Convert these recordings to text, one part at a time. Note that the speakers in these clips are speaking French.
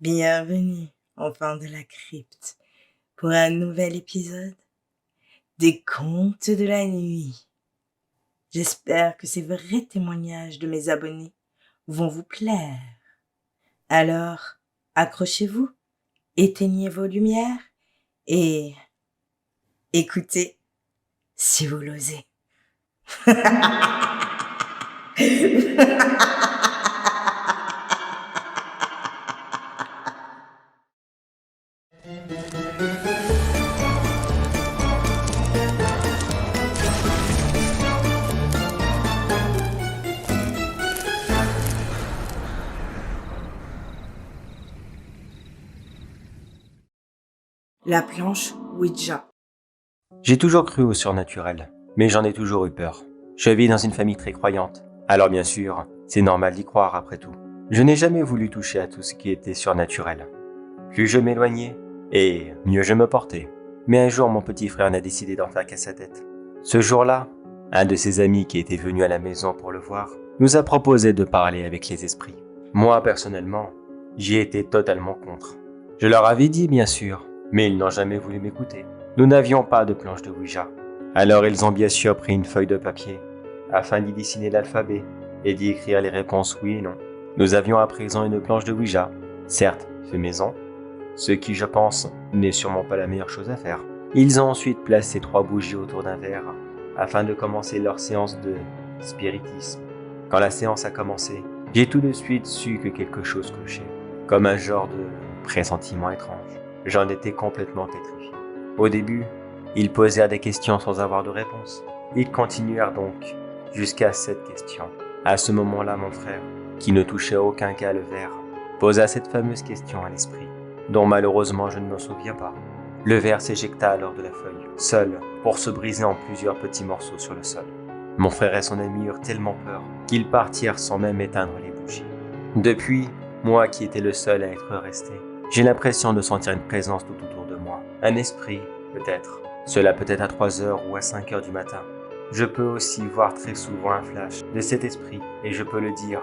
Bienvenue au fond de la crypte pour un nouvel épisode des Contes de la nuit. J'espère que ces vrais témoignages de mes abonnés vont vous plaire. Alors, accrochez-vous, éteignez vos lumières et écoutez si vous l'osez. La planche Ouija. J'ai toujours cru au surnaturel, mais j'en ai toujours eu peur. Je vis dans une famille très croyante, alors bien sûr, c'est normal d'y croire après tout. Je n'ai jamais voulu toucher à tout ce qui était surnaturel. Plus je m'éloignais, et mieux je me portais. Mais un jour, mon petit frère n'a décidé d'en faire qu'à sa tête. Ce jour-là, un de ses amis qui était venu à la maison pour le voir, nous a proposé de parler avec les esprits. Moi, personnellement, j'y étais totalement contre. Je leur avais dit, bien sûr, mais ils n'ont jamais voulu m'écouter. Nous n'avions pas de planche de Ouija. Alors ils ont bien sûr pris une feuille de papier, afin d'y dessiner l'alphabet et d'y écrire les réponses oui et non. Nous avions à présent une planche de Ouija, certes fait maison, ce qui je pense n'est sûrement pas la meilleure chose à faire. Ils ont ensuite placé 3 bougies autour d'un verre, afin de commencer leur séance de spiritisme. Quand la séance a commencé, j'ai tout de suite su que quelque chose clochait, comme un genre de pressentiment étrange. J'en étais complètement pétrifié. Au début, ils posèrent des questions sans avoir de réponse. Ils continuèrent donc jusqu'à cette question. À ce moment-là, mon frère, qui ne touchait à aucun cas le verre, posa cette fameuse question à l'esprit, dont malheureusement je ne me souviens pas. Le verre s'éjecta alors de la feuille, seul, pour se briser en plusieurs petits morceaux sur le sol. Mon frère et son ami eurent tellement peur qu'ils partirent sans même éteindre les bougies. Depuis, moi qui étais le seul à être resté, j'ai l'impression de sentir une présence tout autour de moi. Un esprit, peut-être. Cela peut être à 3h ou à 5h du matin. Je peux aussi voir très souvent un flash de cet esprit et je peux le dire,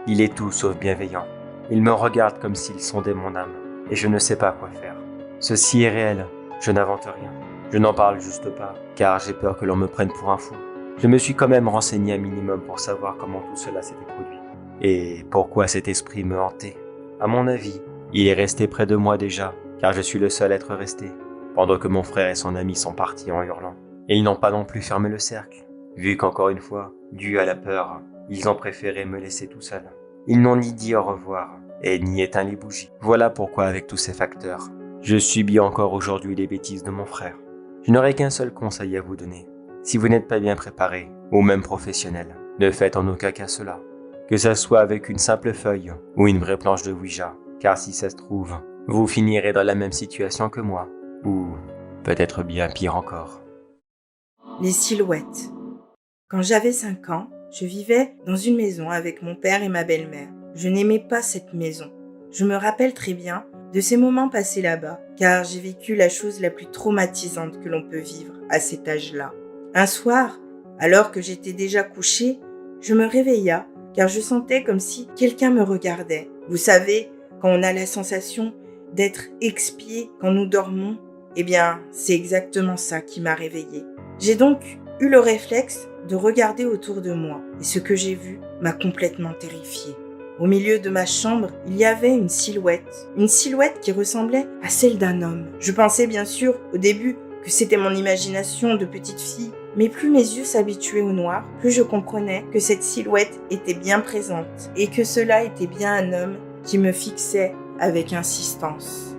il est tout sauf bienveillant. Il me regarde comme s'il sondait mon âme et je ne sais pas quoi faire. Ceci est réel, je n'invente rien. Je n'en parle juste pas car j'ai peur que l'on me prenne pour un fou. Je me suis quand même renseigné un minimum pour savoir comment tout cela s'était produit et pourquoi cet esprit me hantait. À mon avis, il est resté près de moi déjà, car je suis le seul à être resté, pendant que mon frère et son ami sont partis en hurlant. Et ils n'ont pas non plus fermé le cercle, vu qu'encore une fois, dû à la peur, ils ont préféré me laisser tout seul. Ils n'ont ni dit au revoir, et ni éteint les bougies. Voilà pourquoi avec tous ces facteurs, je subis encore aujourd'hui les bêtises de mon frère. Je n'aurai qu'un seul conseil à vous donner. Si vous n'êtes pas bien préparé, ou même professionnel, ne faites en aucun cas cela. Que ça soit avec une simple feuille, ou une vraie planche de Ouija. Car si ça se trouve, vous finirez dans la même situation que moi, ou peut-être bien pire encore. Les silhouettes. Quand j'avais 5 ans, je vivais dans une maison avec mon père et ma belle-mère. Je n'aimais pas cette maison. Je me rappelle très bien de ces moments passés là-bas, car j'ai vécu la chose la plus traumatisante que l'on peut vivre à cet âge-là. Un soir, alors que j'étais déjà couchée, je me réveilla car je sentais comme si quelqu'un me regardait. Vous savez, quand on a la sensation d'être expié quand nous dormons, eh bien, c'est exactement ça qui m'a réveillée. J'ai donc eu le réflexe de regarder autour de moi et ce que j'ai vu m'a complètement terrifiée. Au milieu de ma chambre, il y avait une silhouette qui ressemblait à celle d'un homme. Je pensais bien sûr au début que c'était mon imagination de petite fille, mais plus mes yeux s'habituaient au noir, plus je comprenais que cette silhouette était bien présente et que cela était bien un homme qui me fixait avec insistance.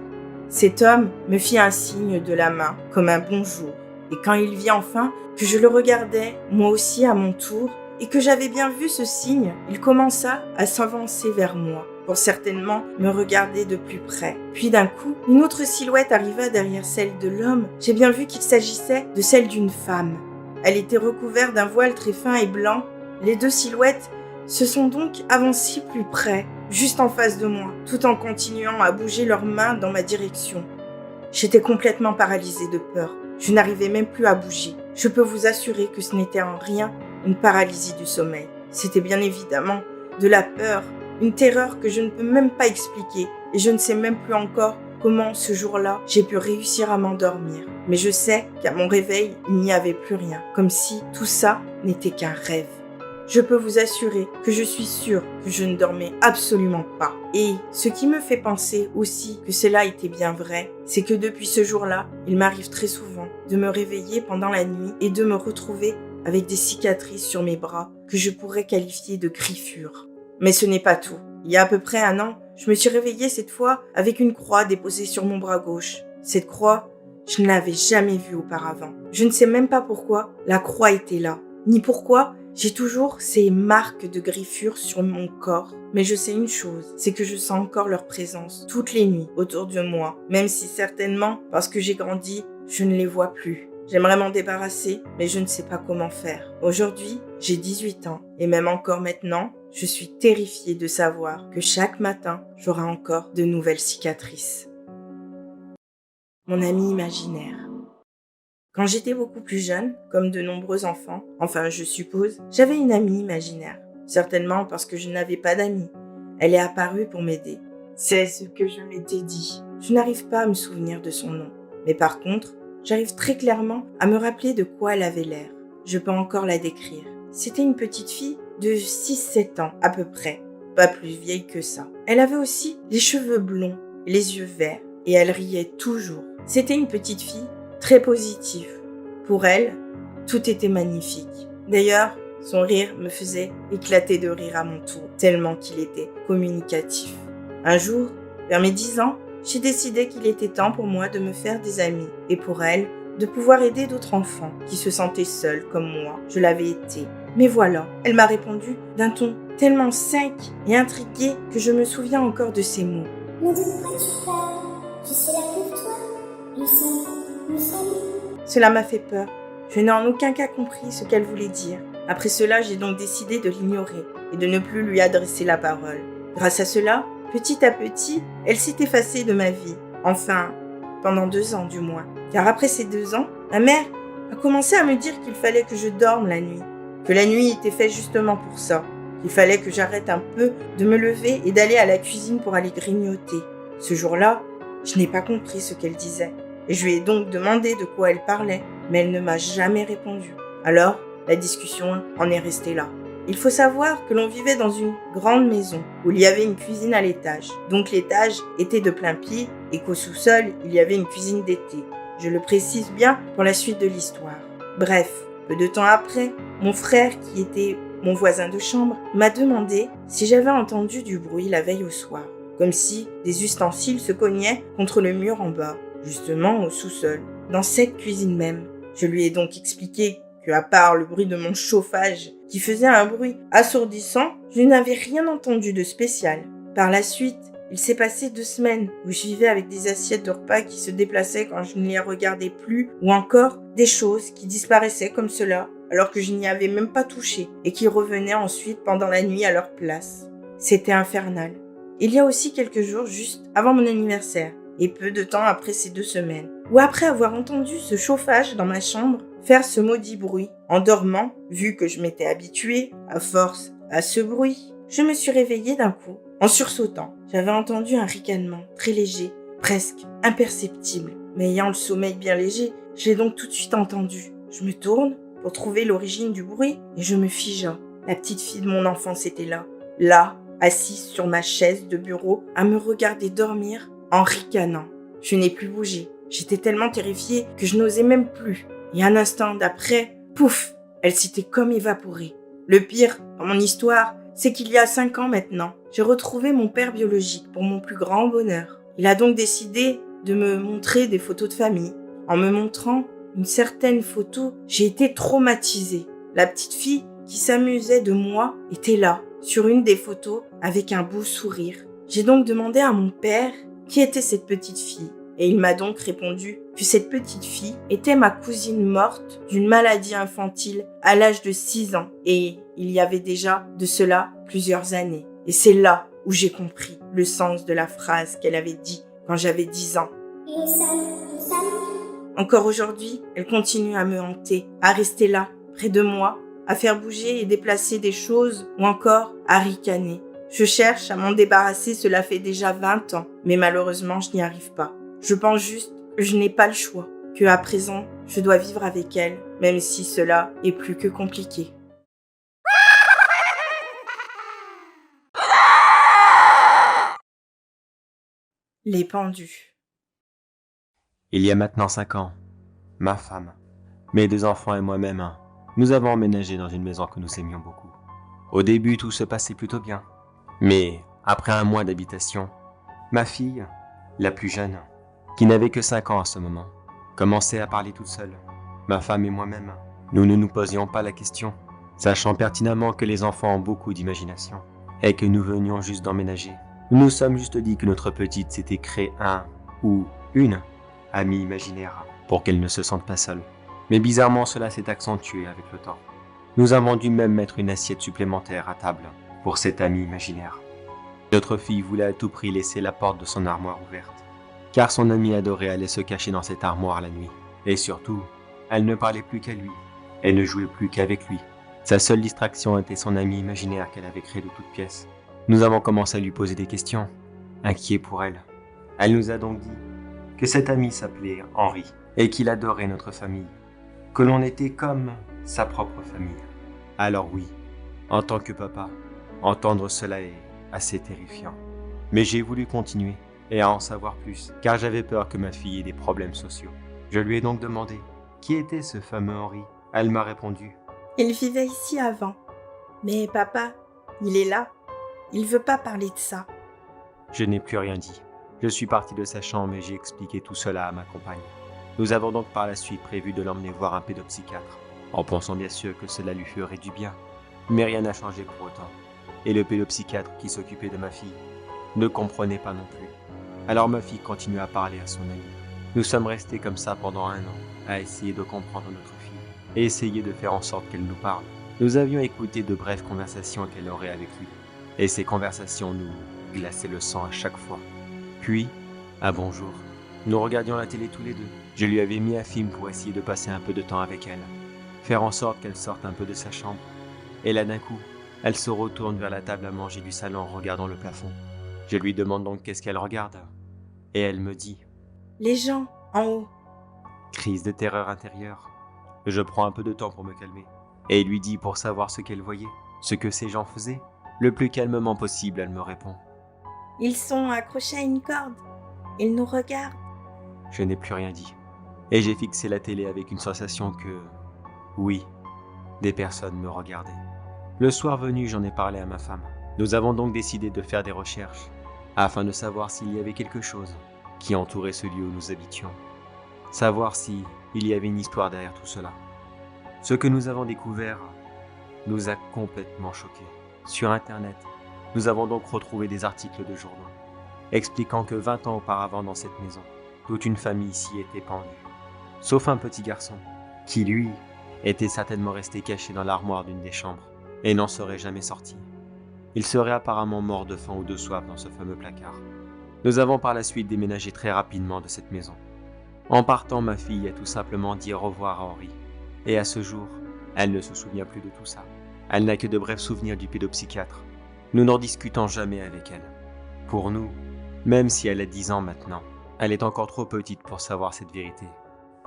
Cet homme me fit un signe de la main, comme un bonjour, et quand il vit enfin que je le regardais, moi aussi à mon tour, et que j'avais bien vu ce signe, il commença à s'avancer vers moi, pour certainement me regarder de plus près. Puis d'un coup, une autre silhouette arriva derrière celle de l'homme. J'ai bien vu qu'il s'agissait de celle d'une femme. Elle était recouverte d'un voile très fin et blanc. Les deux silhouettes se sont donc avancées plus près, juste en face de moi, tout en continuant à bouger leurs mains dans ma direction. J'étais complètement paralysée de peur. Je n'arrivais même plus à bouger. Je peux vous assurer que ce n'était en rien une paralysie du sommeil. C'était bien évidemment de la peur, une terreur que je ne peux même pas expliquer. et je ne sais même plus encore comment ce jour-là j'ai pu réussir à m'endormir. Mais je sais qu'à mon réveil, il n'y avait plus rien, comme si tout ça n'était qu'un rêve. Je peux vous assurer que je suis sûre que je ne dormais absolument pas. Et ce qui me fait penser aussi que cela était bien vrai, c'est que depuis ce jour-là, il m'arrive très souvent de me réveiller pendant la nuit et de me retrouver avec des cicatrices sur mes bras que je pourrais qualifier de griffures. Mais ce n'est pas tout. Il y a à peu près 1 an, je me suis réveillée cette fois avec une croix déposée sur mon bras gauche. Cette croix, je ne l'avais jamais vue auparavant. Je ne sais même pas pourquoi la croix était là, ni pourquoi j'ai toujours ces marques de griffures sur mon corps. Mais je sais une chose, c'est que je sens encore leur présence toutes les nuits autour de moi, même si certainement, parce que j'ai grandi, je ne les vois plus. J'aimerais m'en débarrasser, mais je ne sais pas comment faire. Aujourd'hui, j'ai 18 ans, et même encore maintenant, je suis terrifiée de savoir que chaque matin, j'aurai encore de nouvelles cicatrices. Mon ami imaginaire. Quand j'étais beaucoup plus jeune, comme de nombreux enfants, enfin je suppose, j'avais une amie imaginaire. Certainement parce que je n'avais pas d'amis. Elle est apparue pour m'aider. C'est ce que je m'étais dit. Je n'arrive pas à me souvenir de son nom. Mais par contre, j'arrive très clairement à me rappeler de quoi elle avait l'air. Je peux encore la décrire. C'était une petite fille de 6-7 ans à peu près. Pas plus vieille que ça. Elle avait aussi les cheveux blonds, les yeux verts, et elle riait toujours. C'était une petite fille très positive. Pour elle, tout était magnifique. D'ailleurs, son rire me faisait éclater de rire à mon tour, tellement qu'il était communicatif. Un jour, vers mes 10 ans, j'ai décidé qu'il était temps pour moi de me faire des amis, et pour elle, de pouvoir aider d'autres enfants qui se sentaient seuls comme moi, je l'avais été. Mais voilà, elle m'a répondu d'un ton tellement sec et intrigué que je me souviens encore de ces mots. « Mais de quoi tu parles? Je suis là pour toi. Nous sommes. Cela m'a fait peur. Je n'ai en aucun cas compris ce qu'elle voulait dire. Après cela, j'ai donc décidé de l'ignorer et de ne plus lui adresser la parole. Grâce à cela, petit à petit, elle s'est effacée de ma vie. Enfin, pendant 2 ans du moins. Car après ces 2 ans, ma mère a commencé à me dire qu'il fallait que je dorme la nuit. Que la nuit était faite justement pour ça. Qu'il fallait que j'arrête un peu de me lever et d'aller à la cuisine pour aller grignoter. Ce jour-là, je n'ai pas compris ce qu'elle disait. Et je lui ai donc demandé de quoi elle parlait, mais elle ne m'a jamais répondu. Alors, la discussion en est restée là. Il faut savoir que l'on vivait dans une grande maison où il y avait une cuisine à l'étage. Donc l'étage était de plein pied et qu'au sous-sol, il y avait une cuisine d'été. Je le précise bien pour la suite de l'histoire. Bref, peu de temps après, mon frère, qui était mon voisin de chambre, m'a demandé si j'avais entendu du bruit la veille au soir, comme si des ustensiles se cognaient contre le mur en bas, justement au sous-sol, dans cette cuisine même. Je lui ai donc expliqué que, à part le bruit de mon chauffage qui faisait un bruit assourdissant, je n'avais rien entendu de spécial. Par la suite, il s'est passé 2 semaines où je vivais avec des assiettes de repas qui se déplaçaient quand je ne les regardais plus, ou encore des choses qui disparaissaient comme cela alors que je n'y avais même pas touché et qui revenaient ensuite pendant la nuit à leur place. C'était infernal. Il y a aussi quelques jours juste avant mon anniversaire et peu de temps après ces 2 semaines, où après avoir entendu ce chauffage dans ma chambre faire ce maudit bruit, en dormant, vu que je m'étais habituée à force à ce bruit, je me suis réveillée d'un coup, en sursautant. J'avais entendu un ricanement très léger, presque imperceptible, mais ayant le sommeil bien léger, je l'ai donc tout de suite entendu. Je me tourne pour trouver l'origine du bruit et je me figea. La petite fille de mon enfance était là, assise sur ma chaise de bureau, à me regarder dormir en ricanant. Je n'ai plus bougé. J'étais tellement terrifiée que je n'osais même plus. Et un instant d'après, pouf, elle s'était comme évaporée. Le pire dans mon histoire, c'est qu'il y a 5 ans maintenant, j'ai retrouvé mon père biologique pour mon plus grand bonheur. Il a donc décidé de me montrer des photos de famille. En me montrant une certaine photo, j'ai été traumatisée. La petite fille qui s'amusait de moi était là, sur une des photos, avec un beau sourire. J'ai donc demandé à mon père qui était cette petite fille. Et il m'a donc répondu que cette petite fille était ma cousine morte d'une maladie infantile à l'âge de 6 ans. Et il y avait déjà de cela plusieurs années. Et c'est là où j'ai compris le sens de la phrase qu'elle avait dit quand j'avais 10 ans. Encore aujourd'hui, elle continue à me hanter, à rester là, près de moi, à faire bouger et déplacer des choses ou encore à ricaner. Je cherche à m'en débarrasser, cela fait déjà 20 ans, mais malheureusement, je n'y arrive pas. Je pense juste que je n'ai pas le choix, que à présent, je dois vivre avec elle, même si cela est plus que compliqué. Les pendus. Il y a maintenant 5 ans, ma femme, mes 2 enfants et moi-même, nous avons emménagé dans une maison que nous aimions beaucoup. Au début, tout se passait plutôt bien. Mais après 1 mois d'habitation, ma fille, la plus jeune, qui n'avait que 5 ans à ce moment, commençait à parler toute seule. Ma femme et moi-même, nous ne nous posions pas la question, sachant pertinemment que les enfants ont beaucoup d'imagination et que nous venions juste d'emménager. Nous nous sommes juste dit que notre petite s'était créé un ou une amie imaginaire pour qu'elle ne se sente pas seule. Mais bizarrement, cela s'est accentué avec le temps. Nous avons dû même mettre une assiette supplémentaire à table pour cette amie imaginaire. Notre fille voulait à tout prix laisser la porte de son armoire ouverte, car son amie adorée allait se cacher dans cette armoire la nuit. Et surtout, elle ne parlait plus qu'à lui, et ne jouait plus qu'avec lui. Sa seule distraction était son amie imaginaire qu'elle avait créée de toutes pièces. Nous avons commencé à lui poser des questions, inquiets pour elle. Elle nous a donc dit que cet ami s'appelait Henri, et qu'il adorait notre famille, que l'on était comme sa propre famille. Alors oui, en tant que papa, entendre cela est assez terrifiant. Mais j'ai voulu continuer et à en savoir plus, car j'avais peur que ma fille ait des problèmes sociaux. Je lui ai donc demandé qui était ce fameux Henri. Elle m'a répondu: Il vivait ici avant. Mais papa, il est là. Il veut pas parler de ça. Je n'ai plus rien dit. Je suis parti de sa chambre et j'ai expliqué tout cela à ma compagne. Nous avons donc par la suite prévu de l'emmener voir un pédopsychiatre, en pensant bien sûr que cela lui ferait du bien. Mais rien n'a changé pour autant. Et le pédopsychiatre qui s'occupait de ma fille ne comprenait pas non plus. Alors ma fille continua à parler à son ami. Nous sommes restés comme ça pendant 1 an, à essayer de comprendre notre fille, et essayer de faire en sorte qu'elle nous parle. Nous avions écouté de brèves conversations qu'elle aurait avec lui, et ces conversations nous glaçaient le sang à chaque fois. Puis, un bon jour, nous regardions la télé tous les deux. Je lui avais mis un film pour essayer de passer un peu de temps avec elle, faire en sorte qu'elle sorte un peu de sa chambre. Et là d'un coup, elle se retourne vers la table à manger du salon en regardant le plafond. Je lui demande donc qu'est-ce qu'elle regarde. Et elle me dit: Les gens, en haut. Crise de terreur intérieure. Je prends un peu de temps pour me calmer et lui dis pour savoir ce qu'elle voyait, ce que ces gens faisaient. Le plus calmement possible, elle me répond: Ils sont accrochés à une corde. Ils nous regardent. Je n'ai plus rien dit. Et j'ai fixé la télé avec une sensation que, oui, des personnes me regardaient. Le soir venu, j'en ai parlé à ma femme. Nous avons donc décidé de faire des recherches afin de savoir s'il y avait quelque chose qui entourait ce lieu où nous habitions. Savoir si il y avait une histoire derrière tout cela. Ce que nous avons découvert nous a complètement choqués. Sur Internet, nous avons donc retrouvé des articles de journaux expliquant que 20 ans auparavant dans cette maison, toute une famille s'y était pendue, sauf un petit garçon qui, lui, était certainement resté caché dans l'armoire d'une des chambres et n'en serait jamais sorti. Il serait apparemment mort de faim ou de soif dans ce fameux placard. Nous avons par la suite déménagé très rapidement de cette maison. En partant, ma fille a tout simplement dit au revoir à Henri. Et à ce jour, elle ne se souvient plus de tout ça. Elle n'a que de brefs souvenirs du pédopsychiatre. Nous n'en discutons jamais avec elle. Pour nous, même si elle a 10 ans maintenant, elle est encore trop petite pour savoir cette vérité.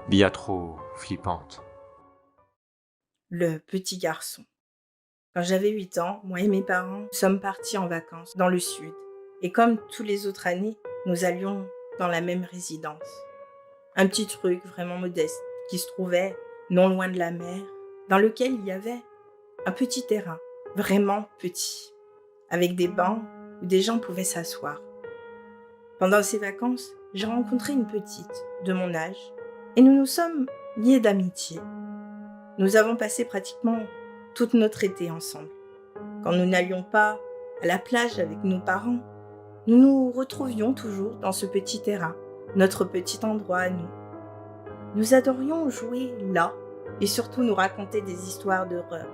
Bien trop flippante. Le petit garçon. Quand j'avais 8 ans, moi et mes parents sommes partis en vacances dans le sud. Et comme tous les autres années, nous allions dans la même résidence. Un petit truc vraiment modeste qui se trouvait non loin de la mer, dans lequel il y avait un petit terrain, vraiment petit, avec des bancs où des gens pouvaient s'asseoir. Pendant ces vacances, j'ai rencontré une petite de mon âge et nous nous sommes liés d'amitié. Nous avons passé pratiquement toute notre été ensemble. Quand nous n'allions pas à la plage avec nos parents, nous nous retrouvions toujours dans ce petit terrain, notre petit endroit à nous. Nous adorions jouer là et surtout nous raconter des histoires d'horreur,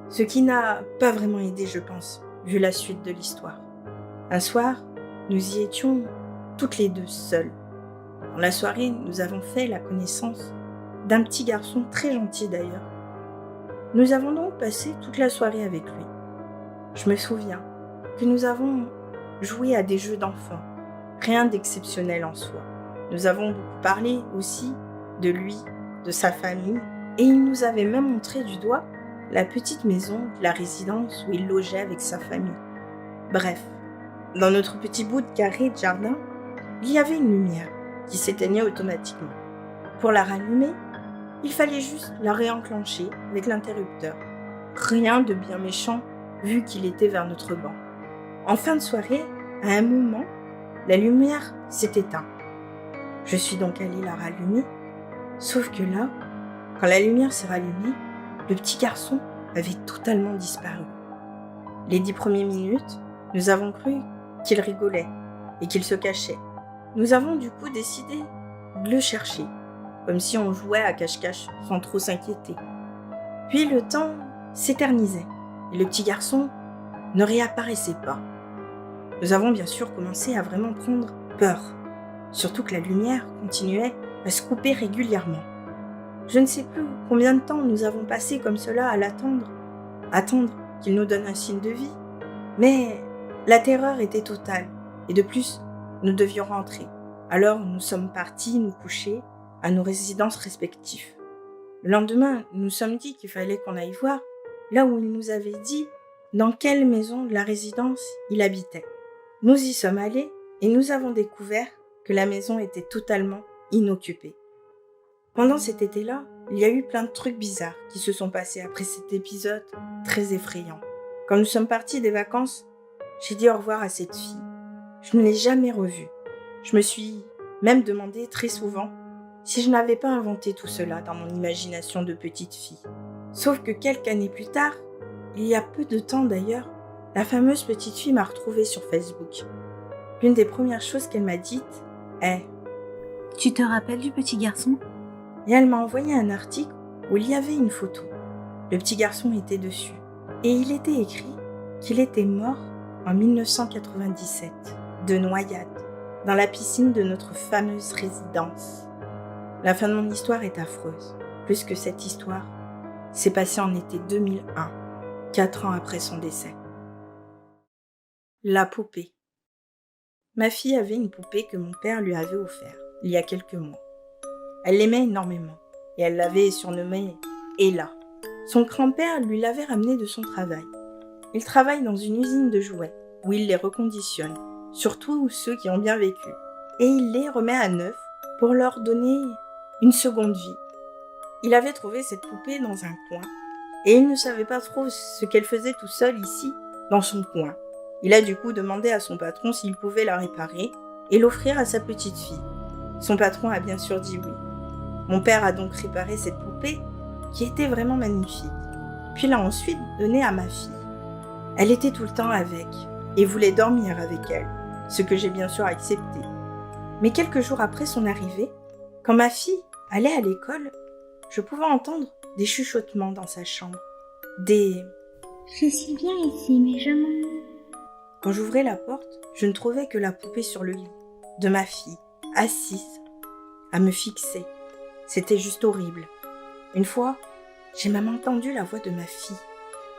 ce qui n'a pas vraiment aidé, je pense, vu la suite de l'histoire. Un soir, nous y étions toutes les deux seules. Dans la soirée, nous avons fait la connaissance d'un petit garçon très gentil d'ailleurs. Nous avons donc passé toute la soirée avec lui. Je me souviens que nous avons joué à des jeux d'enfants. Rien d'exceptionnel en soi. Nous avons beaucoup parlé aussi de lui, de sa famille, et il nous avait même montré du doigt la petite maison de la résidence où il logeait avec sa famille. Bref, dans notre petit bout de carré de jardin, il y avait une lumière qui s'éteignait automatiquement. Pour la rallumer, il fallait juste la réenclencher avec l'interrupteur. Rien de bien méchant vu qu'il était vers notre banc. En fin de soirée, à un moment, la lumière s'est éteinte. Je suis donc allée la rallumer, sauf que là, quand la lumière s'est rallumée, le petit garçon avait totalement disparu. Les 10 premières minutes, nous avons cru qu'il rigolait et qu'il se cachait. Nous avons du coup décidé de le chercher, comme si on jouait à cache-cache sans trop s'inquiéter. Puis le temps s'éternisait et le petit garçon ne réapparaissait pas. Nous avons bien sûr commencé à vraiment prendre peur, surtout que la lumière continuait à se couper régulièrement. Je ne sais plus combien de temps nous avons passé comme cela à l'attendre, attendre qu'il nous donne un signe de vie, mais la terreur était totale et de plus, nous devions rentrer. Alors nous sommes partis nous coucher à nos résidences respectives. Le lendemain, nous nous sommes dit qu'il fallait qu'on aille voir là où il nous avait dit dans quelle maison de la résidence il habitait. Nous y sommes allés et nous avons découvert que la maison était totalement inoccupée. Pendant cet été-là, il y a eu plein de trucs bizarres qui se sont passés après cet épisode très effrayant. Quand nous sommes partis des vacances, j'ai dit au revoir à cette fille. Je ne l'ai jamais revue. Je me suis même demandé très souvent si je n'avais pas inventé tout cela dans mon imagination de petite fille. Sauf que quelques années plus tard, il y a peu de temps d'ailleurs, la fameuse petite fille m'a retrouvée sur Facebook. L'une des premières choses qu'elle m'a dites est « Tu te rappelles du petit garçon ?» Et elle m'a envoyé un article où il y avait une photo. Le petit garçon était dessus. Et il était écrit qu'il était mort en 1997, de noyade, dans la piscine de notre fameuse résidence. La fin de mon histoire est affreuse, plus que cette histoire s'est passée en été 2001, 4 ans après son décès. La poupée. Ma fille avait une poupée que mon père lui avait offerte il y a quelques mois. Elle l'aimait énormément et elle l'avait surnommée Ella. Son grand-père lui l'avait ramenée de son travail. Il travaille dans une usine de jouets où il les reconditionne, surtout ceux qui ont bien vécu, et il les remet à neuf pour leur donner une seconde vie. Il avait trouvé cette poupée dans un coin et il ne savait pas trop ce qu'elle faisait tout seul ici, dans son coin. Il a du coup demandé à son patron s'il pouvait la réparer et l'offrir à sa petite fille. Son patron a bien sûr dit oui. Mon père a donc réparé cette poupée qui était vraiment magnifique, puis l'a ensuite donnée à ma fille. Elle était tout le temps avec et voulait dormir avec elle, ce que j'ai bien sûr accepté. Mais quelques jours après son arrivée, quand ma fille allait à l'école, je pouvais entendre des chuchotements dans sa chambre, des « Je suis bien ici, mais je m'ennuie. » Quand j'ouvrais la porte, je ne trouvais que la poupée sur le lit de ma fille, assise, à me fixer. C'était juste horrible. Une fois, j'ai même entendu la voix de ma fille,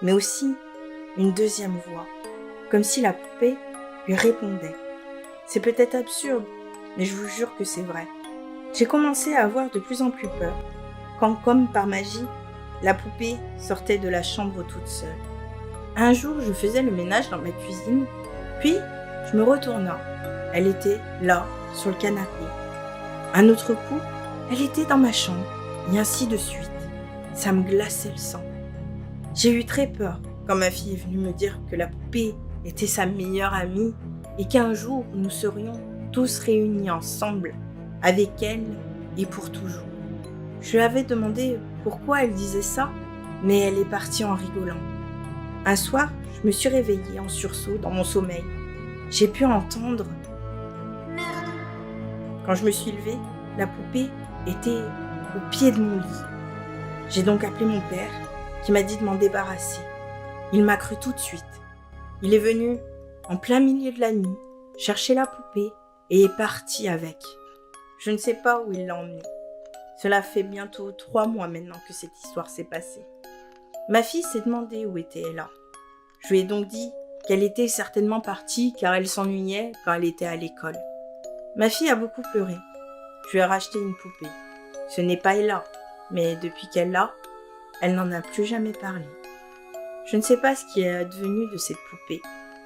mais aussi une deuxième voix, comme si la poupée lui répondait. C'est peut-être absurde, mais je vous jure que c'est vrai. J'ai commencé à avoir de plus en plus peur, quand, comme par magie, la poupée sortait de la chambre toute seule. Un jour, je faisais le ménage dans ma cuisine, puis je me retourna. Elle était là, sur le canapé. Un autre coup, elle était dans ma chambre, et ainsi de suite. Ça me glaçait le sang. J'ai eu très peur quand ma fille est venue me dire que la poupée était sa meilleure amie et qu'un jour nous serions tous réunis ensemble, avec elle et pour toujours. Je lui avais demandé pourquoi elle disait ça, mais elle est partie en rigolant. Un soir, je me suis réveillée en sursaut dans mon sommeil. J'ai pu entendre « Merde !» Quand je me suis levée, la poupée était au pied de mon lit. J'ai donc appelé mon père, qui m'a dit de m'en débarrasser. Il m'a cru tout de suite. Il est venu, en plein milieu de la nuit, chercher la poupée et est parti avec. Je ne sais pas où il l'a emmenée. Cela fait bientôt 3 mois maintenant que cette histoire s'est passée. Ma fille s'est demandé où était Ella. Je lui ai donc dit qu'elle était certainement partie car elle s'ennuyait quand elle était à l'école. Ma fille a beaucoup pleuré. Je lui ai racheté une poupée. Ce n'est pas Ella, mais depuis qu'elle l'a, elle n'en a plus jamais parlé. Je ne sais pas ce qui est advenu de cette poupée.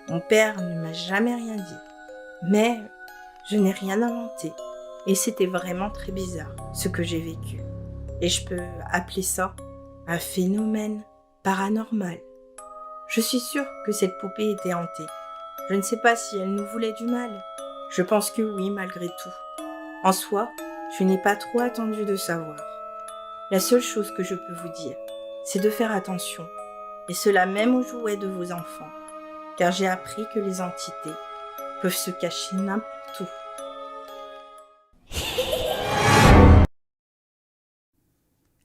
Mon père ne m'a jamais rien dit. Mais je n'ai rien inventé. Et c'était vraiment très bizarre, ce que j'ai vécu. Et je peux appeler ça un phénomène paranormal. Je suis sûre que cette poupée était hantée. Je ne sais pas si elle nous voulait du mal. Je pense que oui, malgré tout. En soi, je n'ai pas trop attendu de savoir. La seule chose que je peux vous dire, c'est de faire attention. Et cela même aux jouets de vos enfants. Car j'ai appris que les entités peuvent se cacher n'importe où.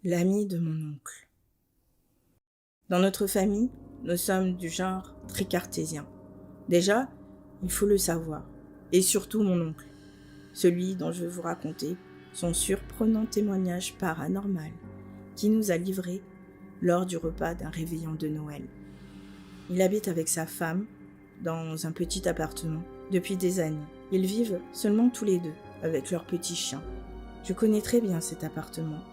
L'ami de mon oncle. Dans notre famille, nous sommes du genre très cartésien. Déjà, il faut le savoir. Et surtout mon oncle. Celui dont je vais vous raconter son surprenant témoignage paranormal qui nous a livré lors du repas d'un réveillon de Noël. Il habite avec sa femme dans un petit appartement depuis des années. Ils vivent seulement tous les deux avec leur petit chien. Je connais très bien cet appartement,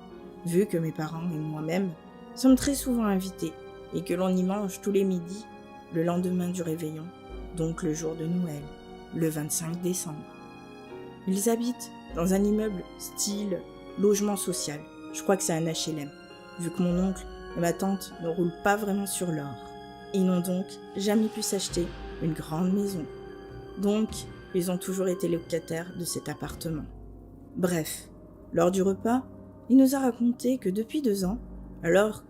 vu que mes parents et moi-même sommes très souvent invités et que l'on y mange tous les midis le lendemain du réveillon, donc le jour de Noël, le 25 décembre. Ils habitent dans un immeuble style logement social. Je crois que c'est un HLM, vu que mon oncle et ma tante ne roulent pas vraiment sur l'or. Ils n'ont donc jamais pu s'acheter une grande maison. Donc, ils ont toujours été locataires de cet appartement. Bref, lors du repas, il nous a raconté que depuis 2 ans, alors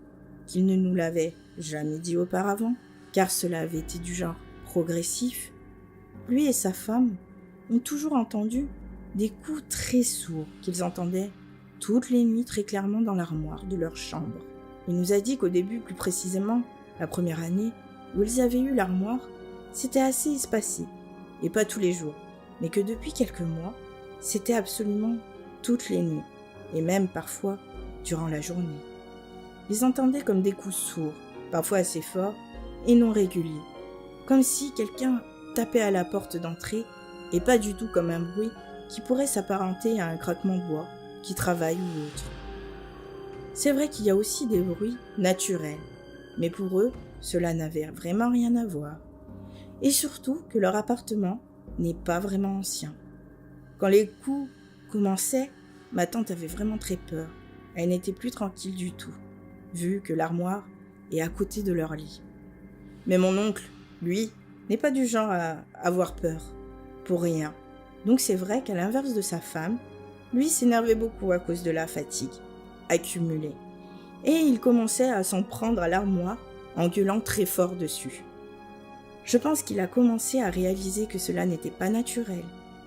qu'il ne nous l'avait jamais dit auparavant, car cela avait été du genre progressif, lui et sa femme ont toujours entendu des coups très sourds qu'ils entendaient toutes les nuits très clairement dans l'armoire de leur chambre. Il nous a dit qu'au début, plus précisément, la première année où ils avaient eu l'armoire, c'était assez espacé, et pas tous les jours, mais que depuis quelques mois, c'était absolument toutes les nuits, et même parfois durant la journée. Ils entendaient comme des coups sourds, parfois assez forts et non réguliers, comme si quelqu'un tapait à la porte d'entrée, et pas du tout comme un bruit qui pourrait s'apparenter à un craquement de bois, qui travaille ou autre. C'est vrai qu'il y a aussi des bruits naturels, mais pour eux, cela n'avait vraiment rien à voir. Et surtout que leur appartement n'est pas vraiment ancien. Quand les coups commençaient, ma tante avait vraiment très peur. Elle n'était plus tranquille du tout, vu que l'armoire est à côté de leur lit. Mais mon oncle, lui, n'est pas du genre à avoir peur, pour rien. Donc c'est vrai qu'à l'inverse de sa femme, lui s'énervait beaucoup à cause de la fatigue accumulée. Et il commençait à s'en prendre à l'armoire en gueulant très fort dessus. Je pense qu'il a commencé à réaliser que cela n'était pas naturel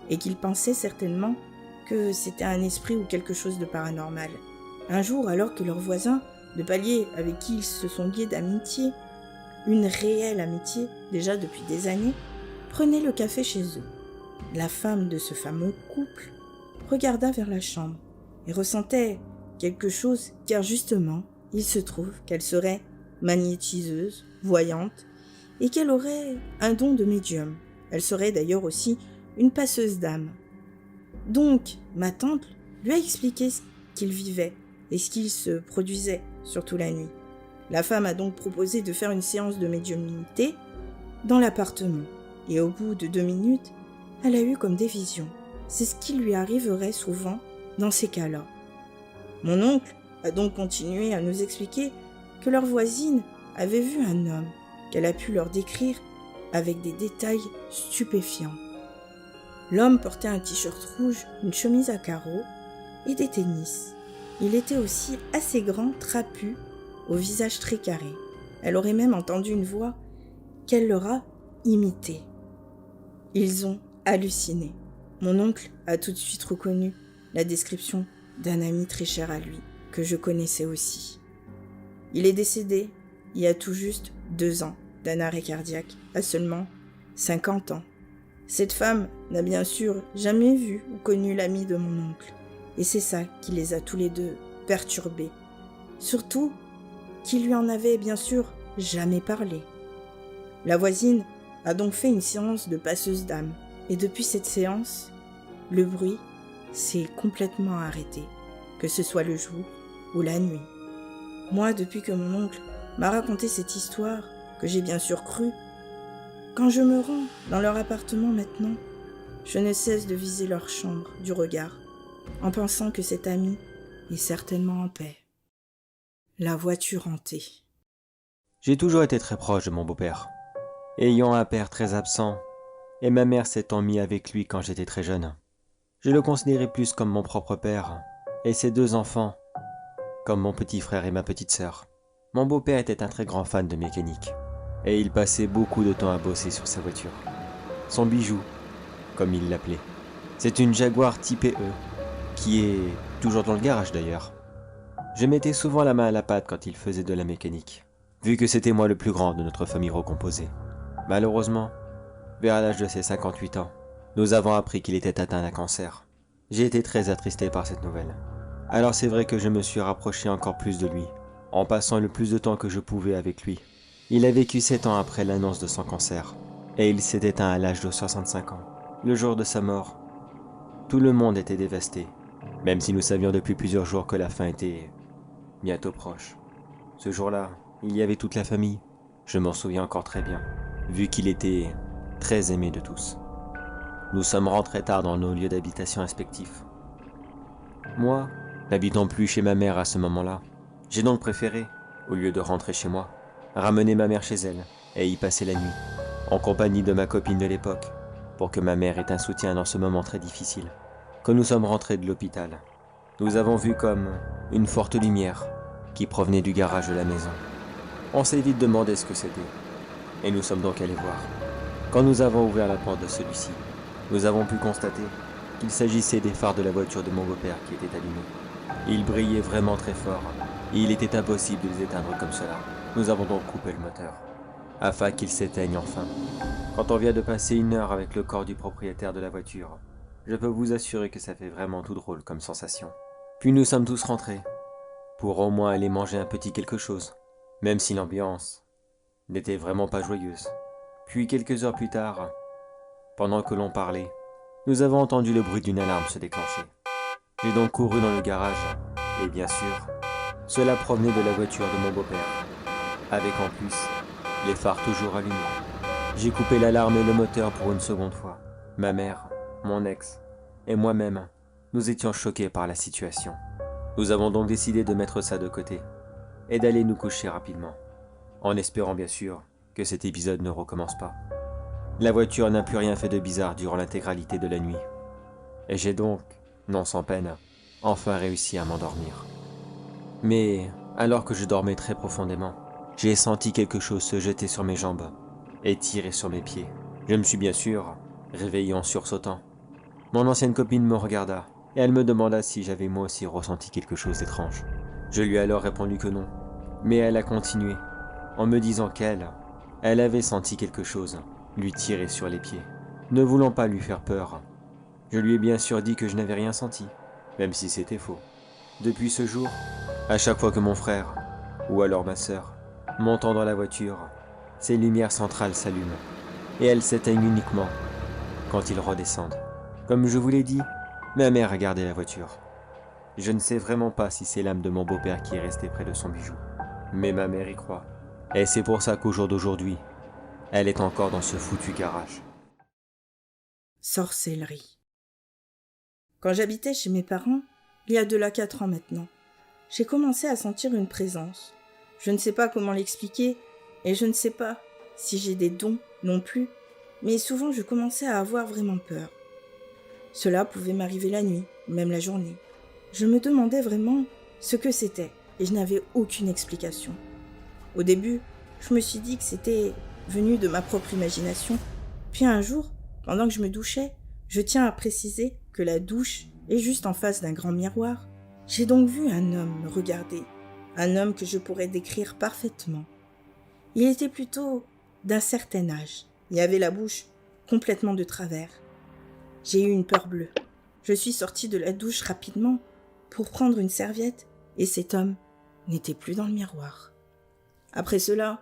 et qu'il pensait certainement que c'était un esprit ou quelque chose de paranormal. Un jour, alors que leur voisin de palier avec qui ils se sont liés d'amitié, une réelle amitié déjà depuis des années, prenait le café chez eux. La femme de ce fameux couple regarda vers la chambre et ressentait quelque chose car justement, il se trouve qu'elle serait magnétiseuse, voyante et qu'elle aurait un don de médium. Elle serait d'ailleurs aussi une passeuse d'âme. Donc, ma tante lui a expliqué ce qu'il vivait et ce qu'il se produisait, surtout la nuit. La femme a donc proposé de faire une séance de médiumnité dans l'appartement. Et au bout de 2 minutes, elle a eu comme des visions. C'est ce qui lui arriverait souvent dans ces cas-là. Mon oncle a donc continué à nous expliquer que leur voisine avait vu un homme qu'elle a pu leur décrire avec des détails stupéfiants. L'homme portait un t-shirt rouge, une chemise à carreaux et des tennis. Il était aussi assez grand, trapu, au visage très carré. Elle aurait même entendu une voix qu'elle leur a imitée. Ils ont halluciné. Mon oncle a tout de suite reconnu la description d'un ami très cher à lui, que je connaissais aussi. Il est décédé il y a tout juste 2 ans d'un arrêt cardiaque, à seulement 50 ans. Cette femme n'a bien sûr jamais vu ou connu l'ami de mon oncle, et c'est ça qui les a tous les deux perturbés. Surtout qu'il lui en avait bien sûr jamais parlé. La voisine a donc fait une séance de passeuse d'âme. Et depuis cette séance, le bruit s'est complètement arrêté, que ce soit le jour ou la nuit. Moi, depuis que mon oncle m'a raconté cette histoire, que j'ai bien sûr cru, quand je me rends dans leur appartement maintenant, je ne cesse de viser leur chambre du regard, en pensant que cet ami est certainement en paix. La voiture hantée. J'ai toujours été très proche de mon beau-père. Ayant un père très absent, et ma mère s'étant mis avec lui quand j'étais très jeune, je le considérais plus comme mon propre père, et ses 2 enfants comme mon petit frère et ma petite sœur. Mon beau-père était un très grand fan de mécanique, et il passait beaucoup de temps à bosser sur sa voiture. Son bijou, comme il l'appelait. C'est une Jaguar type E, qui est toujours dans le garage d'ailleurs. Je mettais souvent la main à la pâte quand il faisait de la mécanique, vu que c'était moi le plus grand de notre famille recomposée. Malheureusement, vers l'âge de ses 58 ans, nous avons appris qu'il était atteint d'un cancer. J'ai été très attristé par cette nouvelle. Alors c'est vrai que je me suis rapproché encore plus de lui, en passant le plus de temps que je pouvais avec lui. Il a vécu 7 ans après l'annonce de son cancer, et il s'est éteint à l'âge de 65 ans. Le jour de sa mort, tout le monde était dévasté, même si nous savions depuis plusieurs jours que la fin était bientôt proche. Ce jour-là, il y avait toute la famille. Je m'en souviens encore très bien, vu qu'il était très aimé de tous. Nous sommes rentrés tard dans nos lieux d'habitation respectifs. Moi, n'habitant plus chez ma mère à ce moment-là, j'ai donc préféré, au lieu de rentrer chez moi, ramener ma mère chez elle et y passer la nuit, en compagnie de ma copine de l'époque, pour que ma mère ait un soutien dans ce moment très difficile. Quand nous sommes rentrés de l'hôpital, nous avons vu comme une forte lumière qui provenait du garage de la maison. On s'est vite demandé ce que c'était, et nous sommes donc allés voir. Quand nous avons ouvert la porte de celui-ci, nous avons pu constater qu'il s'agissait des phares de la voiture de mon beau-père qui étaient allumés. Ils brillaient vraiment très fort, et il était impossible de les éteindre comme cela. Nous avons donc coupé le moteur, afin qu'ils s'éteignent enfin. Quand on vient de passer 1 heure avec le corps du propriétaire de la voiture, je peux vous assurer que ça fait vraiment tout drôle comme sensation. Puis nous sommes tous rentrés, pour au moins aller manger un petit quelque chose, même si l'ambiance n'était vraiment pas joyeuse. Puis quelques heures plus tard, pendant que l'on parlait, nous avons entendu le bruit d'une alarme se déclencher. J'ai donc couru dans le garage, et bien sûr, cela provenait de la voiture de mon beau-père, avec en plus les phares toujours allumés. J'ai coupé l'alarme et le moteur pour une seconde fois. Ma mère, mon ex et moi-même, nous étions choqués par la situation. Nous avons donc décidé de mettre ça de côté et d'aller nous coucher rapidement, en espérant bien sûr que cet épisode ne recommence pas. La voiture n'a plus rien fait de bizarre durant l'intégralité de la nuit, et j'ai donc, non sans peine, enfin réussi à m'endormir. Mais alors que je dormais très profondément, j'ai senti quelque chose se jeter sur mes jambes et tirer sur mes pieds. Je me suis bien sûr réveillé en sursautant. Mon ancienne copine me regarda et elle me demanda si j'avais moi aussi ressenti quelque chose d'étrange. Je lui ai alors répondu que non, mais elle a continué en me disant elle avait senti quelque chose lui tirer sur les pieds. Ne voulant pas lui faire peur, je lui ai bien sûr dit que je n'avais rien senti, même si c'était faux. Depuis ce jour, à chaque fois que mon frère, ou alors ma sœur, montant dans la voiture, ces lumières centrales s'allument, et elles s'éteignent uniquement quand ils redescendent. Comme je vous l'ai dit, ma mère a gardé la voiture. Je ne sais vraiment pas si c'est l'âme de mon beau-père qui est restée près de son bijou, mais ma mère y croit. Et c'est pour ça qu'au jour d'aujourd'hui, elle est encore dans ce foutu garage. Sorcellerie. Quand j'habitais chez mes parents, il y a de là 4 ans maintenant, j'ai commencé à sentir une présence. Je ne sais pas comment l'expliquer, et je ne sais pas si j'ai des dons non plus, mais souvent je commençais à avoir vraiment peur. Cela pouvait m'arriver la nuit, même la journée. Je me demandais vraiment ce que c'était, et je n'avais aucune explication. Au début, je me suis dit que c'était venu de ma propre imagination. Puis un jour, pendant que je me douchais, je tiens à préciser que la douche est juste en face d'un grand miroir. J'ai donc vu un homme me regarder, un homme que je pourrais décrire parfaitement. Il était plutôt d'un certain âge. Il avait la bouche complètement de travers. J'ai eu une peur bleue. Je suis sortie de la douche rapidement pour prendre une serviette et cet homme n'était plus dans le miroir. Après cela,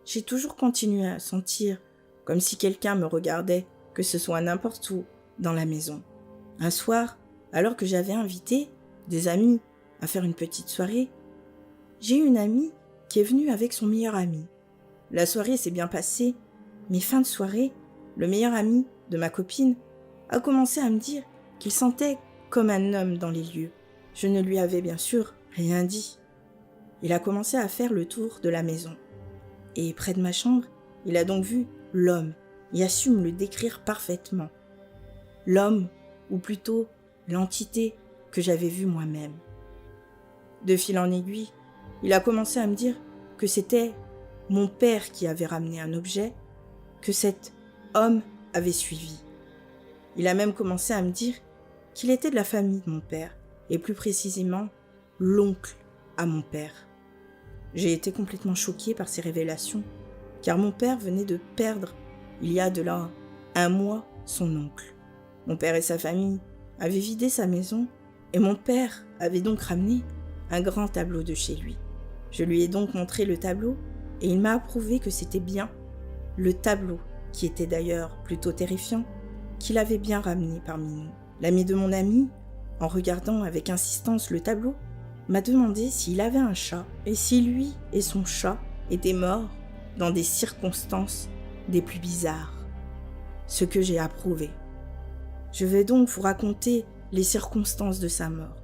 j'ai toujours continué à sentir comme si quelqu'un me regardait, que ce soit n'importe où dans la maison. Un soir, alors que j'avais invité des amis à faire une petite soirée, j'ai eu une amie qui est venue avec son meilleur ami. La soirée s'est bien passée, mais fin de soirée, le meilleur ami de ma copine a commencé à me dire qu'il sentait comme un homme dans les lieux. Je ne lui avais bien sûr rien dit. Il a commencé à faire le tour de la maison. Et près de ma chambre, il a donc vu l'homme et a su me le décrire parfaitement. L'homme, ou plutôt l'entité que j'avais vue moi-même. De fil en aiguille, il a commencé à me dire que c'était mon père qui avait ramené un objet, que cet homme avait suivi. Il a même commencé à me dire qu'il était de la famille de mon père, et plus précisément, l'oncle à mon père. J'ai été complètement choquée par ces révélations, car mon père venait de perdre, il y a de là 1 mois, son oncle. Mon père et sa famille avaient vidé sa maison, et mon père avait donc ramené un grand tableau de chez lui. Je lui ai donc montré le tableau, et il m'a approuvé que c'était bien le tableau, qui était d'ailleurs plutôt terrifiant, qu'il avait bien ramené parmi nous. L'ami de mon ami, en regardant avec insistance le tableau, m'a demandé s'il avait un chat et si lui et son chat étaient morts dans des circonstances des plus bizarres. Ce que j'ai approuvé. Je vais donc vous raconter les circonstances de sa mort.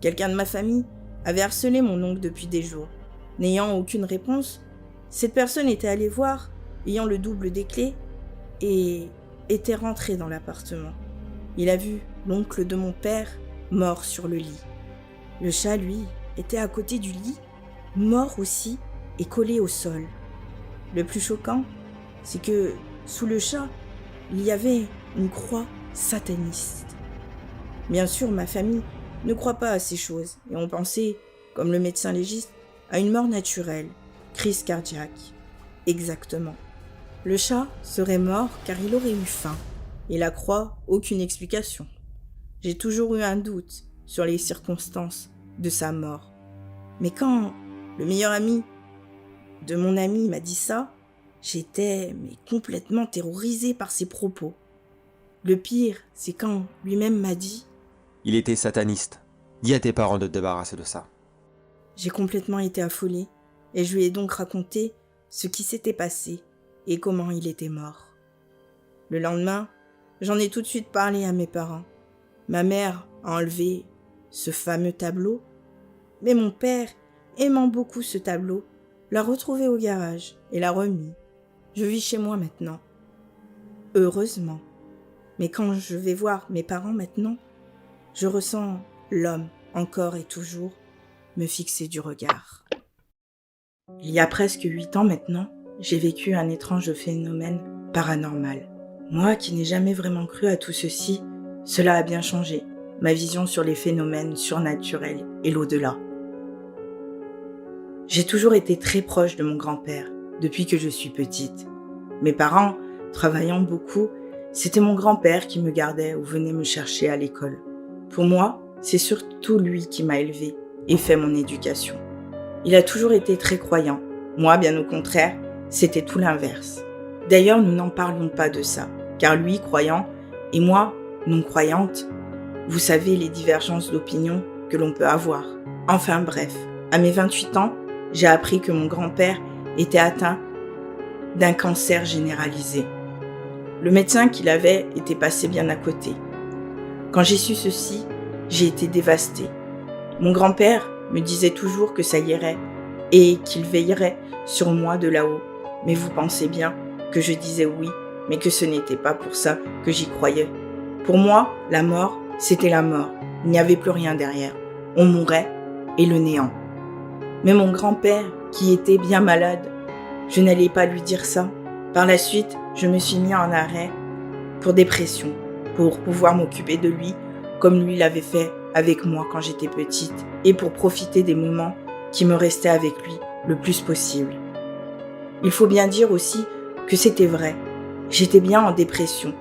Quelqu'un de ma famille avait harcelé mon oncle depuis des jours. N'ayant aucune réponse, cette personne était allée voir, ayant le double des clés, et était rentrée dans l'appartement. Il a vu l'oncle de mon père mort sur le lit. Le chat, lui, était à côté du lit, mort aussi et collé au sol. Le plus choquant, c'est que sous le chat, il y avait une croix sataniste. Bien sûr, ma famille ne croit pas à ces choses et on pensait, comme le médecin légiste, à une mort naturelle, crise cardiaque. Exactement. Le chat serait mort car il aurait eu faim et la croix, aucune explication. J'ai toujours eu un doute sur les circonstances de sa mort. Mais quand le meilleur ami de mon ami m'a dit ça, j'étais complètement terrorisée par ses propos. Le pire, c'est quand lui-même m'a dit « Il était sataniste. Dis à tes parents de te débarrasser de ça. » J'ai complètement été affolée et je lui ai donc raconté ce qui s'était passé et comment il était mort. Le lendemain, j'en ai tout de suite parlé à mes parents. Ma mère a enlevé ce fameux tableau, mais mon père, aimant beaucoup ce tableau, l'a retrouvé au garage et l'a remis. Je vis chez moi maintenant. Heureusement. Mais quand je vais voir mes parents maintenant, je ressens l'homme, encore et toujours, me fixer du regard. Il y a presque 8 ans maintenant, j'ai vécu un étrange phénomène paranormal. Moi qui n'ai jamais vraiment cru à tout ceci, cela a bien changé ma vision sur les phénomènes surnaturels et l'au-delà. J'ai toujours été très proche de mon grand-père, depuis que je suis petite. Mes parents, travaillant beaucoup, c'était mon grand-père qui me gardait ou venait me chercher à l'école. Pour moi, c'est surtout lui qui m'a élevée et fait mon éducation. Il a toujours été très croyant. Moi, bien au contraire, c'était tout l'inverse. D'ailleurs, nous n'en parlons pas de ça, car lui, croyant, et moi, non-croyante, vous savez les divergences d'opinion que l'on peut avoir. Enfin bref, à mes 28 ans, j'ai appris que mon grand-père était atteint d'un cancer généralisé. Le médecin qu'il avait était passé bien à côté. Quand j'ai su ceci, j'ai été dévastée. Mon grand-père me disait toujours que ça irait et qu'il veillerait sur moi de là-haut. Mais vous pensez bien que je disais oui, mais que ce n'était pas pour ça que j'y croyais. Pour moi, la mort, c'était la mort. Il n'y avait plus rien derrière. On mourait et le néant. Mais mon grand-père, qui était bien malade, je n'allais pas lui dire ça. Par la suite, je me suis mis en arrêt pour dépression, pour pouvoir m'occuper de lui comme lui l'avait fait avec moi quand j'étais petite et pour profiter des moments qui me restaient avec lui le plus possible. Il faut bien dire aussi que c'était vrai. J'étais bien en dépression,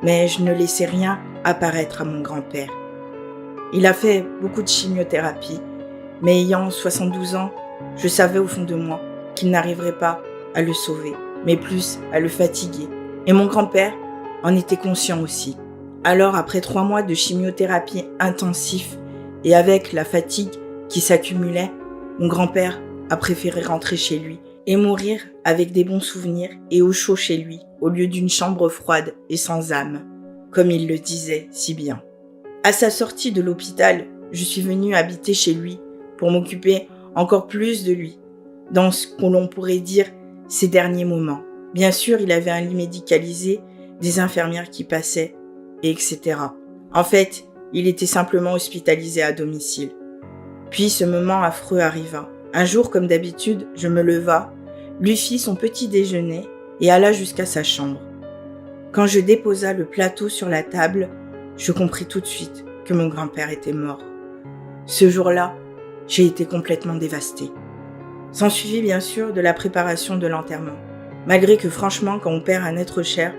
mais je ne laissais rien apparaître à mon grand-père. Il a fait beaucoup de chimiothérapie, mais ayant 72 ans, je savais au fond de moi qu'il n'arriverait pas à le sauver, mais plus à le fatiguer Et mon grand-père en était conscient aussi. Alors, après 3 mois de chimiothérapie intensif et avec la fatigue qui s'accumulait, mon grand-père a préféré rentrer chez lui et mourir avec des bons souvenirs et au chaud chez lui, au lieu d'une chambre froide et sans âme, comme il le disait si bien. À sa sortie de l'hôpital, je suis venue habiter chez lui pour m'occuper encore plus de lui, dans ce que l'on pourrait dire ses derniers moments. Bien sûr, il avait un lit médicalisé, des infirmières qui passaient, et etc. En fait, il était simplement hospitalisé à domicile. Puis ce moment affreux arriva. Un jour, comme d'habitude, je me leva, lui fis son petit déjeuner et alla jusqu'à sa chambre. Quand je déposa le plateau sur la table, je compris tout de suite que mon grand-père était mort. Ce jour-là, j'ai été complètement dévastée. S'ensuivit bien sûr de la préparation de l'enterrement. Malgré que franchement, quand on perd un être cher,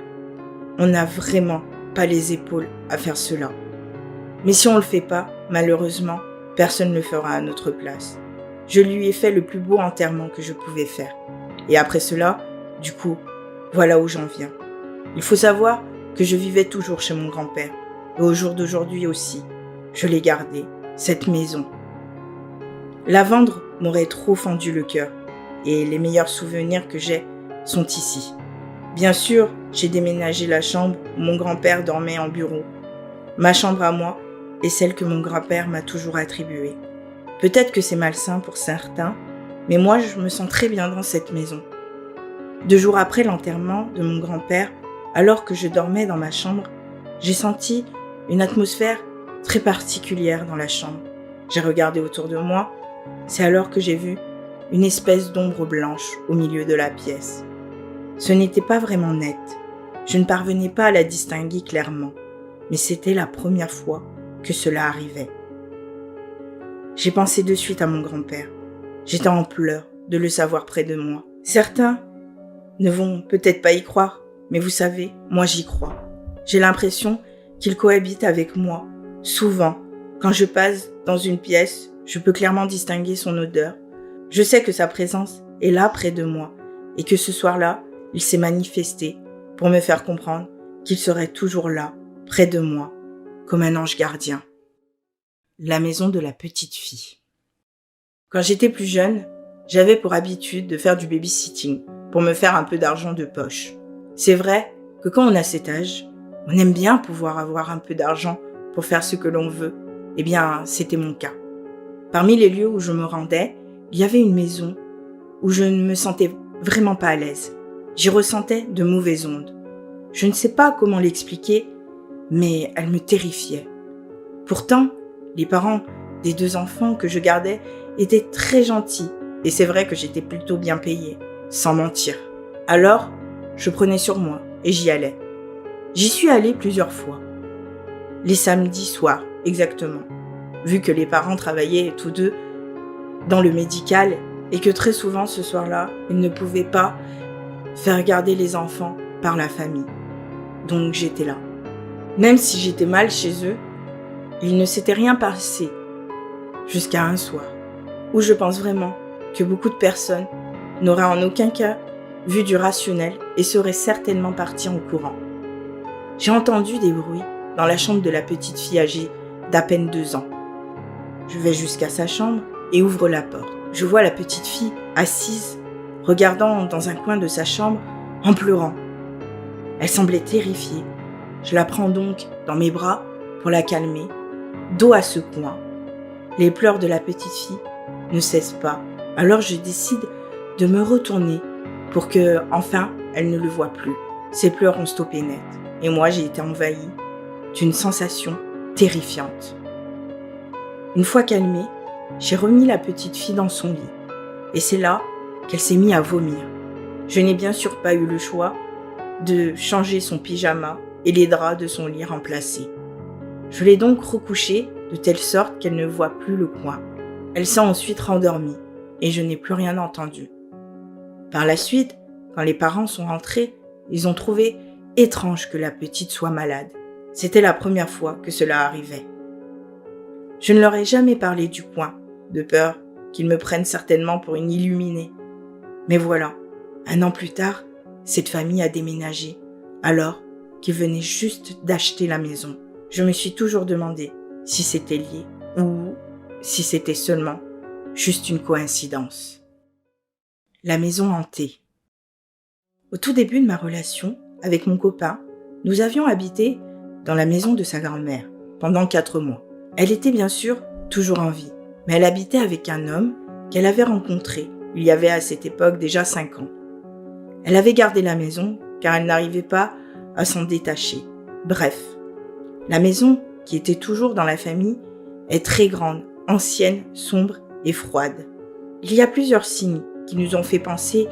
on n'a vraiment pas les épaules à faire cela. Mais si on le fait pas, malheureusement, personne ne le fera à notre place. Je lui ai fait le plus beau enterrement que je pouvais faire. Et après cela, du coup, voilà où j'en viens. Il faut savoir que je vivais toujours chez mon grand-père. Et au jour d'aujourd'hui aussi, je l'ai gardée, cette maison. La vendre m'aurait trop fendu le cœur. Et les meilleurs souvenirs que j'ai sont ici. Bien sûr, j'ai déménagé la chambre où mon grand-père dormait en bureau. Ma chambre à moi est celle que mon grand-père m'a toujours attribuée. Peut-être que c'est malsain pour certains, mais moi je me sens très bien dans cette maison. 2 jours après l'enterrement de mon grand-père, alors que je dormais dans ma chambre, j'ai senti une atmosphère très particulière dans la chambre. J'ai regardé autour de moi, c'est alors que j'ai vu une espèce d'ombre blanche au milieu de la pièce. Ce n'était pas vraiment net, je ne parvenais pas à la distinguer clairement, mais c'était la première fois que cela arrivait. J'ai pensé de suite à mon grand-père. J'étais en pleurs de le savoir près de moi. Certains ne vont peut-être pas y croire, mais vous savez, moi j'y crois. J'ai l'impression qu'il cohabite avec moi. Souvent, quand je passe dans une pièce, je peux clairement distinguer son odeur. Je sais que sa présence est là près de moi et que ce soir-là, il s'est manifesté pour me faire comprendre qu'il serait toujours là, près de moi, comme un ange gardien. La maison de la petite fille. Quand j'étais plus jeune, j'avais pour habitude de faire du babysitting pour me faire un peu d'argent de poche. C'est vrai que quand on a cet âge, on aime bien pouvoir avoir un peu d'argent pour faire ce que l'on veut. Eh bien, c'était mon cas. Parmi les lieux où je me rendais, il y avait une maison où je ne me sentais vraiment pas à l'aise. J'y ressentais de mauvaises ondes. Je ne sais pas comment l'expliquer, mais elle me terrifiait. Pourtant, les parents des 2 enfants que je gardais étaient très gentils et c'est vrai que j'étais plutôt bien payée, sans mentir. Alors, je prenais sur moi et j'y allais. J'y suis allée plusieurs fois. Les samedis soirs, exactement. Vu que les parents travaillaient tous 2 dans le médical et que très souvent ce soir-là, ils ne pouvaient pas faire garder les enfants par la famille. Donc j'étais là. Même si j'étais mal chez eux, il ne s'était rien passé jusqu'à un soir où je pense vraiment que beaucoup de personnes n'auraient en aucun cas vu du rationnel et seraient certainement parties en courant. J'ai entendu des bruits dans la chambre de la petite fille âgée d'à peine 2 ans. Je vais jusqu'à sa chambre et ouvre la porte. Je vois la petite fille assise, regardant dans un coin de sa chambre en pleurant. Elle semblait terrifiée. Je la prends donc dans mes bras pour la calmer, dos à ce coin. Les pleurs de la petite fille ne cessent pas. Alors je décide de me retourner pour que, enfin, elle ne le voie plus. Ses pleurs ont stoppé net. Et moi, j'ai été envahie d'une sensation terrifiante. Une fois calmée, j'ai remis la petite fille dans son lit. Et c'est là qu'elle s'est mise à vomir. Je n'ai bien sûr pas eu le choix de changer son pyjama et les draps de son lit remplacés. Je l'ai donc recouchée de telle sorte qu'elle ne voit plus le coin. Elle s'est ensuite rendormie et je n'ai plus rien entendu. Par la suite, quand les parents sont rentrés, ils ont trouvé étrange que la petite soit malade. C'était la première fois que cela arrivait. Je ne leur ai jamais parlé du coin, de peur qu'ils me prennent certainement pour une illuminée. Mais voilà, 1 an plus tard, cette famille a déménagé alors qu'il venait juste d'acheter la maison. Je me suis toujours demandé si c'était lié ou si c'était seulement juste une coïncidence. La maison hantée. Au tout début de ma relation avec mon copain, nous avions habité dans la maison de sa grand-mère pendant 4 mois. Elle était bien sûr toujours en vie, mais elle habitait avec un homme qu'elle avait rencontré il y avait à cette époque déjà 5 ans. Elle avait gardé la maison car elle n'arrivait pas à s'en détacher. Bref, la maison, qui était toujours dans la famille, est très grande, ancienne, sombre et froide. Il y a plusieurs signes qui nous ont fait penser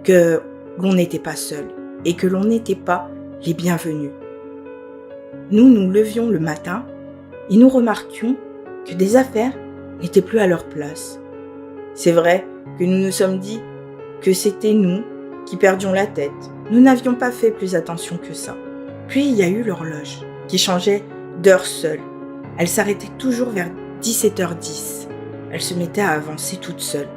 que l'on n'était pas seul et que l'on n'était pas les bienvenus. Nous nous levions le matin et nous remarquions que des affaires n'étaient plus à leur place. C'est vrai que nous nous sommes dit que c'était nous qui perdions la tête. Nous n'avions pas fait plus attention que ça. Puis il y a eu l'horloge qui changeait d'heure seule. Elle s'arrêtait toujours vers 17h10. Elle se mettait à avancer toute seule.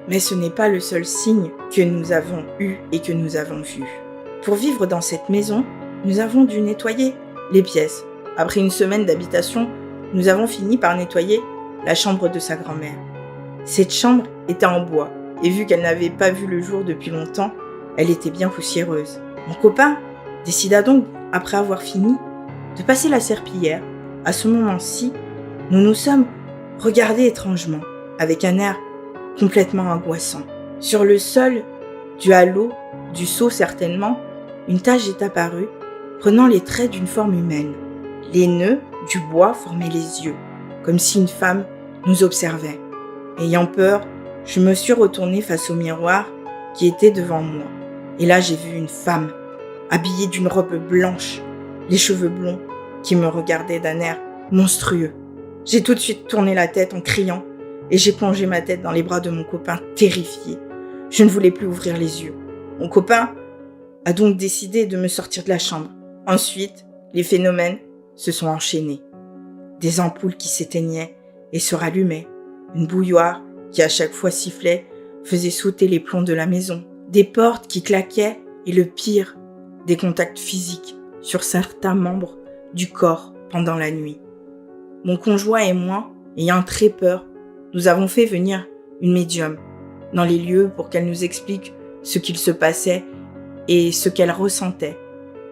Mais ce n'est pas le seul signe que nous avons eu et que nous avons vu. Pour vivre dans cette maison, nous avons dû nettoyer les pièces. Après une semaine d'habitation, nous avons fini par nettoyer la chambre de sa grand-mère. Cette chambre était en bois, et vu qu'elle n'avait pas vu le jour depuis longtemps, elle était bien poussiéreuse. Mon copain décida donc, après avoir fini, de passer la serpillière. À ce moment-ci, nous nous sommes regardés étrangement, avec un air complètement angoissant. Sur le sol du halo, du seau certainement, une tache est apparue, prenant les traits d'une forme humaine. Les nœuds du bois formaient les yeux, comme si une femme nous observait. Ayant peur, je me suis retournée face au miroir qui était devant moi. Et là, j'ai vu une femme, habillée d'une robe blanche, les cheveux blonds, qui me regardait d'un air monstrueux. J'ai tout de suite tourné la tête en criant et j'ai plongé ma tête dans les bras de mon copain terrifié. Je ne voulais plus ouvrir les yeux. Mon copain a donc décidé de me sortir de la chambre. Ensuite, les phénomènes se sont enchaînés. Des ampoules qui s'éteignaient et se rallumaient. Une bouilloire qui à chaque fois sifflait faisait sauter les plombs de la maison. Des portes qui claquaient et le pire, des contacts physiques sur certains membres du corps pendant la nuit. Mon conjoint et moi, ayant très peur, nous avons fait venir une médium dans les lieux pour qu'elle nous explique ce qu'il se passait et ce qu'elle ressentait.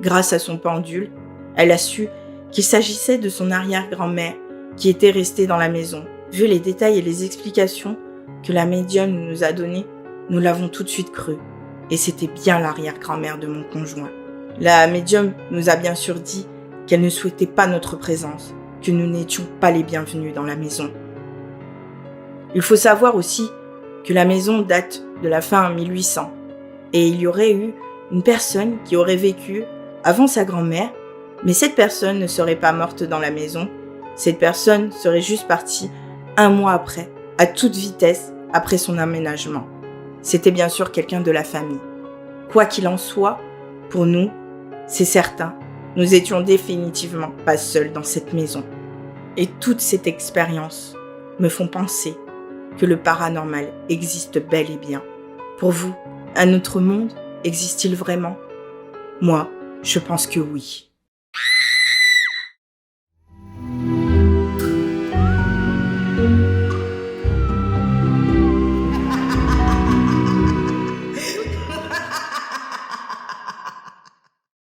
Grâce à son pendule, elle a su qu'il s'agissait de son arrière-grand-mère qui était restée dans la maison. Vu les détails et les explications que la médium nous a données, nous l'avons tout de suite cru. Et c'était bien l'arrière-grand-mère de mon conjoint. La médium nous a bien sûr dit qu'elle ne souhaitait pas notre présence, que nous n'étions pas les bienvenus dans la maison. Il faut savoir aussi que la maison date de la fin 1800 et il y aurait eu une personne qui aurait vécu avant sa grand-mère, mais cette personne ne serait pas morte dans la maison. Cette personne serait juste partie 1 mois après, à toute vitesse, après son aménagement. C'était bien sûr quelqu'un de la famille. Quoi qu'il en soit, pour nous, c'est certain, nous étions définitivement pas seuls dans cette maison. Et toute cette expérience me font penser que le paranormal existe bel et bien. Pour vous, un autre monde existe-t-il vraiment ? Moi, je pense que oui.